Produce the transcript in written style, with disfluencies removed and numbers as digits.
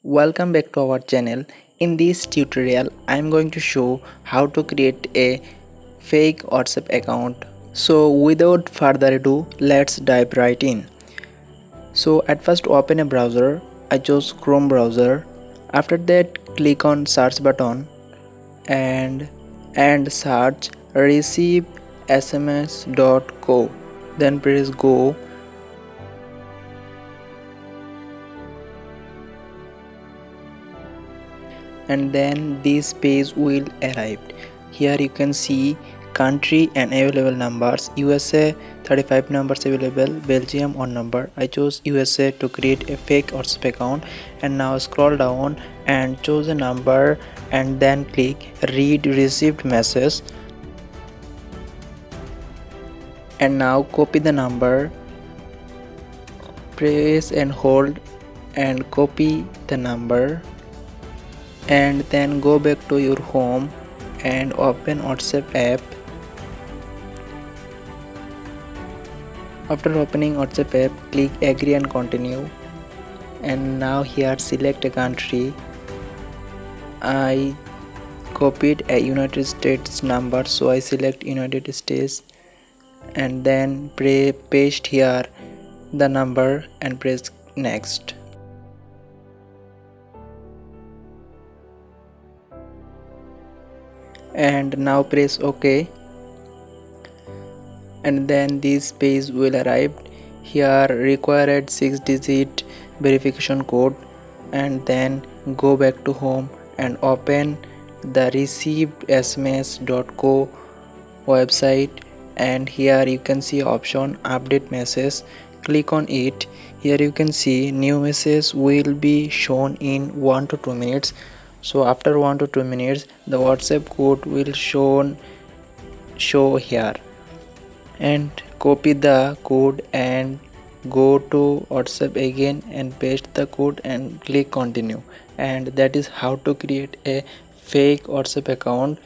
Welcome back to our channel. In this tutorial, I am going to show how to create a fake WhatsApp account. So without further ado, let's dive right in. So at first open a browser. I chose Chrome browser. After that click on search button and search receive sms.co. Then press go and then this page will arrive. Here you can see country and available numbers. USA 35 numbers available, Belgium 1 number. I chose USA to create a fake WhatsApp account, and now scroll down and choose a number and then click read received message, and now copy the number, press and hold and copy the number, and then go back to your home and open WhatsApp app. After opening WhatsApp app, click agree and continue, and now here select a country. I copied a United States number, so I select United States and then paste here the number and press next. And now press OK, and then this page will arrive. Here required 6-digit verification code, and then go back to home and open the received sms.co website, and here you can see option update message. Click on it. Here you can see new message will be shown in 1 to 2 minutes. So after 1 to 2 minutes the WhatsApp code will show here, and copy the code and go to WhatsApp again and paste the code and click continue. And that is how to create a fake WhatsApp account.